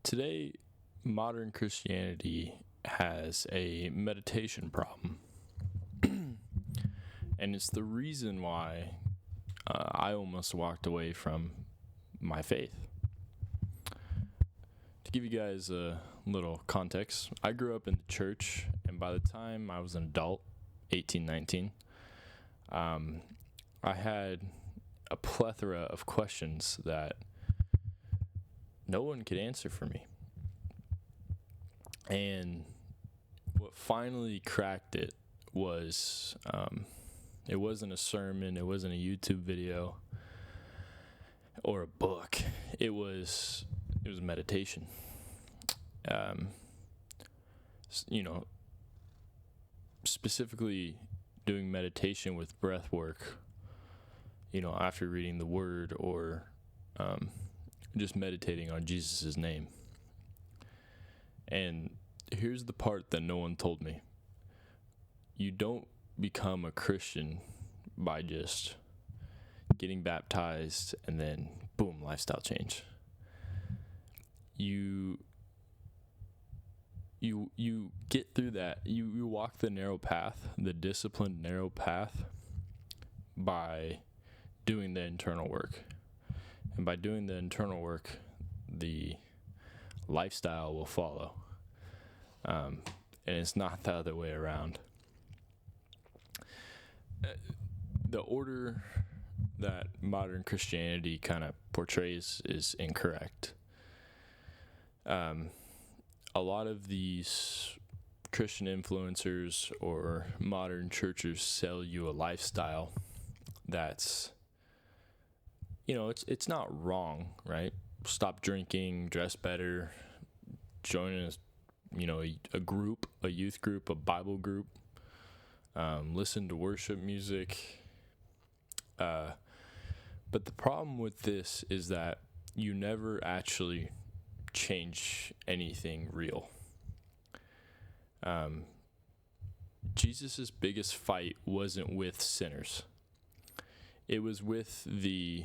Today, modern Christianity has a meditation problem. And it's the reason why I almost walked away from my faith. To give you guys a little context, I grew up in the church, and by the time I was an adult, 18, 19, I had a plethora of questions that no one could answer for me. And what finally cracked it was, it wasn't a sermon, it wasn't a YouTube video or a book. It was meditation. Specifically doing meditation with breath work, after reading the word or just meditating on Jesus' name. And here's the part that no one told me. You don't become a Christian by just getting baptized and then boom, lifestyle change. You get through that. You walk the narrow path, the disciplined narrow path, by doing the internal work. And by doing the internal work, the lifestyle will follow. And it's not the other way around. The order that modern Christianity kind of portrays is incorrect. A lot of these Christian influencers or modern churches sell you a lifestyle that's, it's not wrong, right? Stop drinking, dress better, join a group, a youth group, a Bible group, listen to worship music. But the problem with this is that you never actually change anything real. Jesus' biggest fight wasn't with sinners. It was with the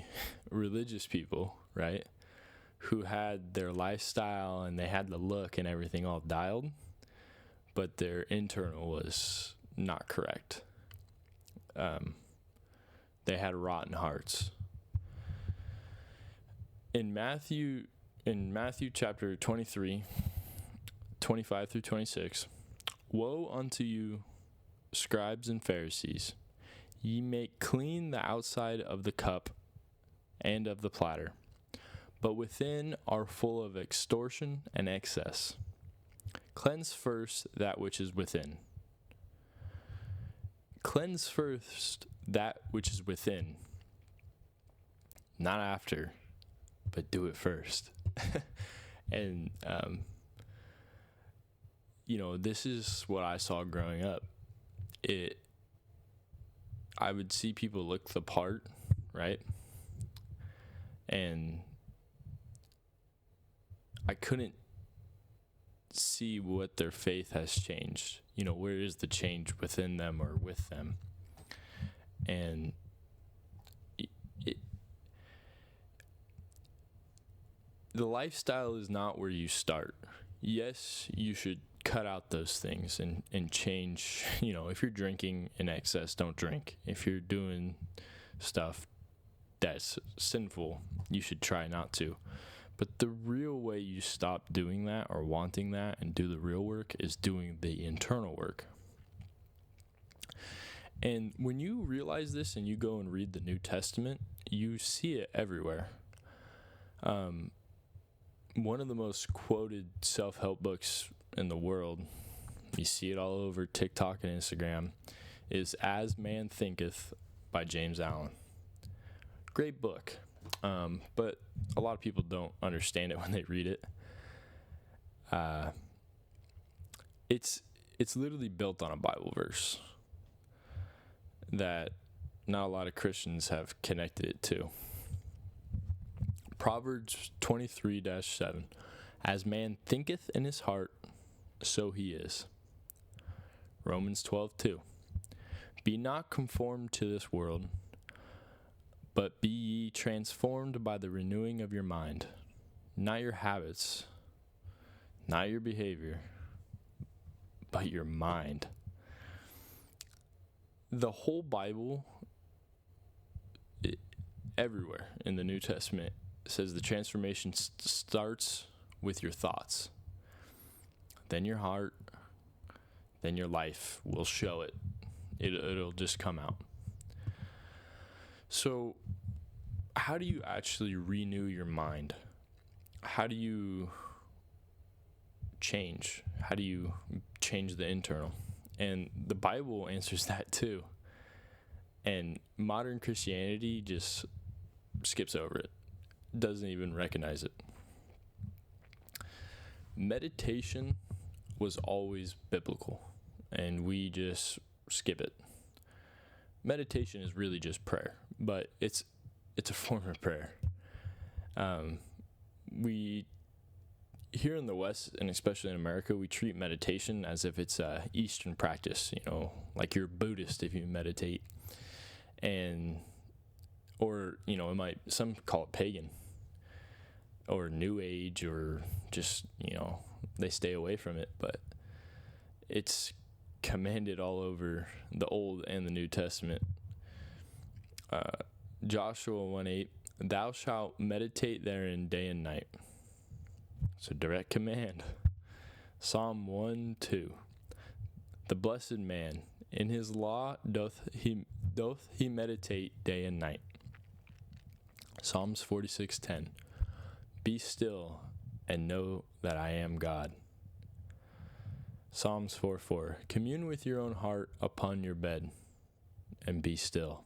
religious people, right? Who had their lifestyle and they had the look and everything all dialed, but their internal was not correct. They had rotten hearts. In Matthew chapter 23, 25 through 26, "Woe unto you, scribes and Pharisees! Ye make clean the outside of the cup and of the platter, but within are full of extortion and excess. Cleanse first that which is within." Cleanse first that which is within. Not after, but do it first. And, this is what I saw growing up. I would see people look the part, right? And I couldn't see what their faith has changed. Where is the change within them or with them? And the lifestyle is not where you start. Yes, you should cut out those things and change. If you're drinking in excess, don't drink. If you're doing stuff that's sinful, you should try not to. But the real way you stop doing that or wanting that and do the real work is doing the internal work. And when you realize this and you go and read the New Testament, you see it everywhere. One of the most quoted self-help books in the world, you see it all over TikTok and Instagram, is As Man Thinketh by James Allen. Great book. But a lot of people don't understand it when they read it. It's literally built on a Bible verse that not a lot of Christians have connected it to. Proverbs 23-7. As man thinketh in his heart, so he is. Romans 12:2. Be not conformed to this world, but be ye transformed by the renewing of your mind. Not your habits, not your behavior, but your mind. The whole Bible, everywhere in the New Testament, says the transformation starts with your thoughts. Then your heart, then your life will show it. It'll just come out. So, how do you actually renew your mind? How do you change? How do you change the internal? And the Bible answers that too. And modern Christianity just skips over it, doesn't even recognize it. Meditation was always biblical, and we just skip it. Meditation is really just prayer, but it's a form of prayer. We here in the West, and especially in America, we treat meditation as if it's a Eastern practice, like you're Buddhist if you meditate. Or some call it pagan or New Age, or just, they stay away from it, but it's commanded all over the Old and the New Testament. Joshua 1:8, thou shalt meditate therein day and night. It's a direct command. Psalm 1:2, the blessed man, in his law doth he meditate day and night. Psalms 46:10, be still and know that I am God. Psalms 4:4, commune with your own heart upon your bed and be still.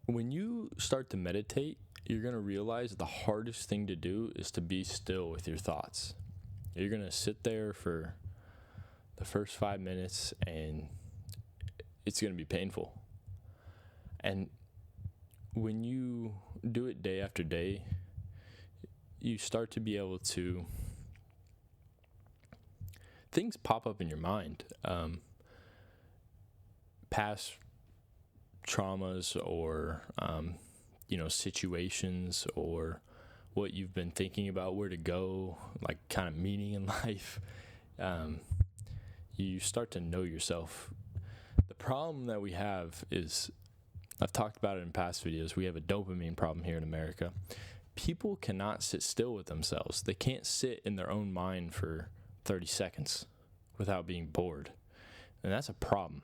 When you start to meditate, you're going to realize the hardest thing to do is to be still with your thoughts. You're going to sit there for the first 5 minutes, and it's going to be painful. And when you do it day after day, you start to be able to, things pop up in your mind. Past traumas or, situations, or what you've been thinking about, where to go, like kind of meaning in life. You start to know yourself. The problem that we have is, I've talked about it in past videos, we have a dopamine problem here in America. People cannot sit still with themselves. They can't sit in their own mind for 30 seconds without being bored. And that's a problem.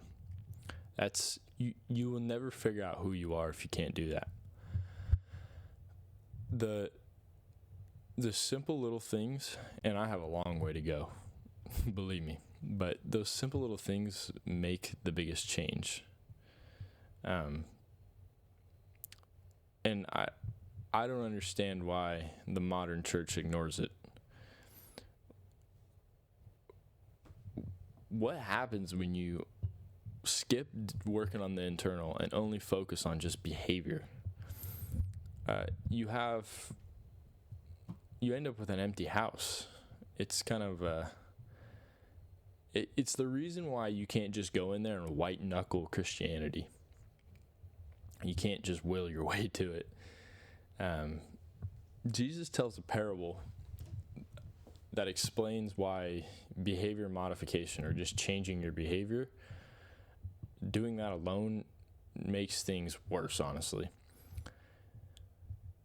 You will never figure out who you are if you can't do that. The simple little things, and I have a long way to go, believe me, but those simple little things make the biggest change. And I don't understand why the modern church ignores it. What happens when you skip working on the internal and only focus on just behavior? You end up with an empty house. It's kind of it's the reason why you can't just go in there and white knuckle Christianity. You can't just will your way to it. Jesus tells a parable that explains why behavior modification, or just changing your behavior, doing that alone makes things worse, honestly.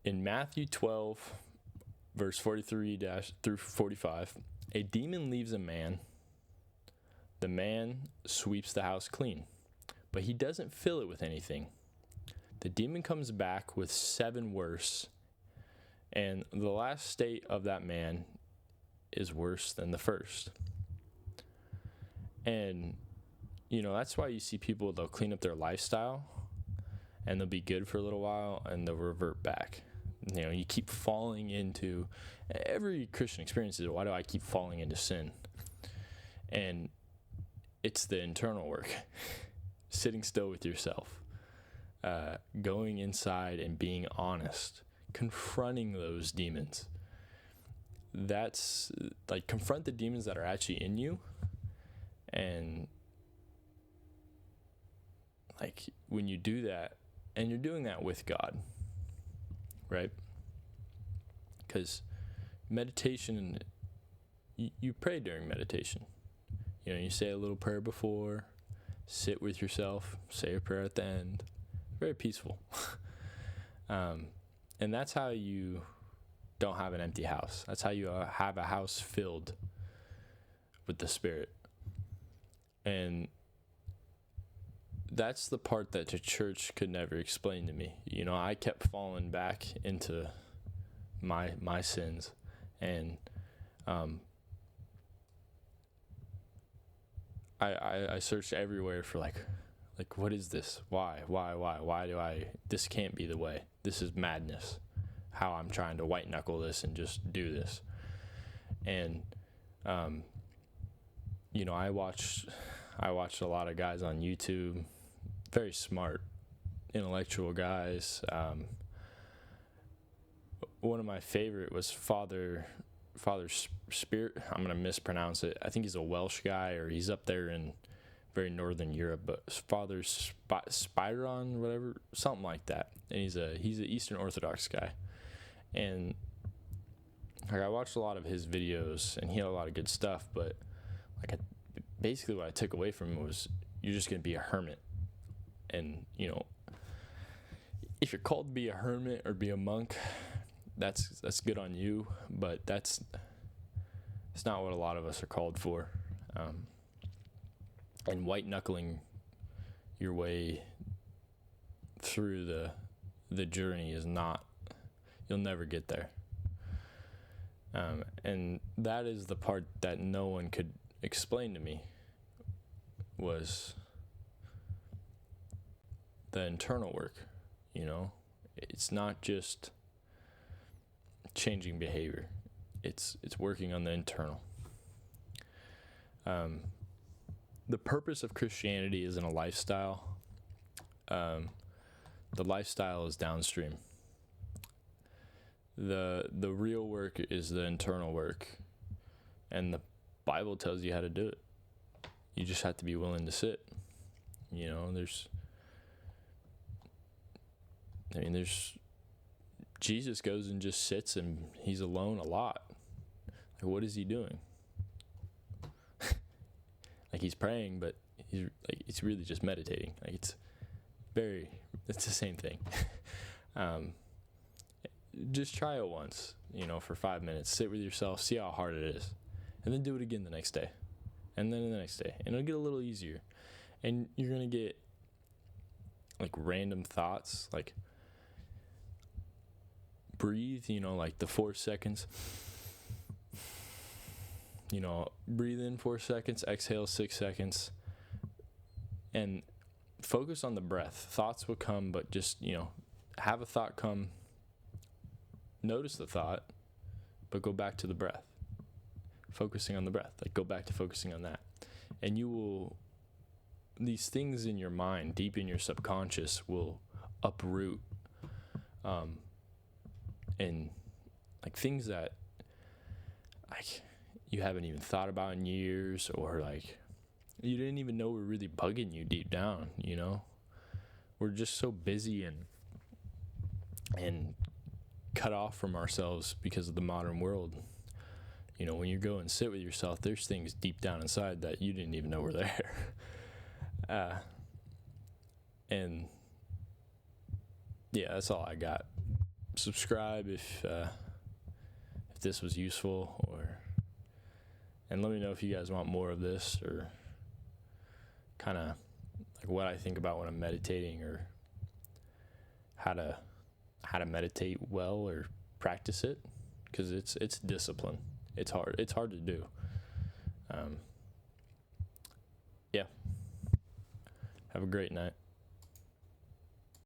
In Matthew 12, verse 43 through 45, a demon leaves a man. The man sweeps the house clean, but he doesn't fill it with anything. The demon comes back with 7 worse, and the last state of that man is worse than the first. And, that's why you see people, they'll clean up their lifestyle, and they'll be good for a little while, and they'll revert back. You keep falling into, every Christian experience is, why do I keep falling into sin? And it's the internal work. Sitting still with yourself. Going inside and being honest. Confronting those demons. That's, confront the demons that are actually in you. And, when you do that, and you're doing that with God, right? Because meditation, you pray during meditation. You say a little prayer before, sit with yourself, say a prayer at the end. Very peaceful. And that's how you don't have an empty house. That's how you have a house filled with the Spirit. And that's the part that the church could never explain to me. I kept falling back into my sins, and I searched everywhere for like what is this? Why do this can't be the way. This is madness. How I'm trying to white knuckle this and just do this. And I watched a lot of guys on YouTube, very smart, intellectual guys. One of my favorite was Father Spirit. I'm gonna mispronounce it. I think he's a Welsh guy, or he's up there in very northern Europe. But Father Spiron, whatever, something like that. And he's an Eastern Orthodox guy. And I watched a lot of his videos, and he had a lot of good stuff. But basically, what I took away from him was, you're just gonna be a hermit. And if you're called to be a hermit or be a monk, that's good on you, but it's not what a lot of us are called for. And white knuckling your way through the journey is not, you'll never get there. And that is the part that no one could explain to me, was the internal work. It's not just changing behavior, it's working on the internal. The purpose of Christianity isn't a lifestyle. The lifestyle is downstream. The real work is the internal work, and the Bible tells you how to do it. You just have to be willing to sit. There's Jesus goes and just sits, and he's alone a lot. What is he doing? He's praying, but he's really just meditating. It's the same thing. Just try it once, for 5 minutes. Sit with yourself, see how hard it is, and then do it again the next day, and then the next day, and it'll get a little easier. And you're gonna get random thoughts, breathe, the 4 seconds. Breathe in 4 seconds, exhale 6 seconds, and focus on the breath. Thoughts will come, but just, have a thought come, notice the thought, but go back to the breath. Focusing on the breath, go back to focusing on that. And these things in your mind, deep in your subconscious, will uproot, and things that you haven't even thought about in years, or you didn't even know were really bugging you deep down. We're just so busy and cut off from ourselves because of the modern world. When you go and sit with yourself, there's things deep down inside that you didn't even know were there. And yeah, that's all I got. Subscribe if this was useful, and let me know if you guys want more of this, or kind of what I think about when I'm meditating, or how to meditate well or practice it, because it's discipline. It's hard to do. Yeah. Have a great night.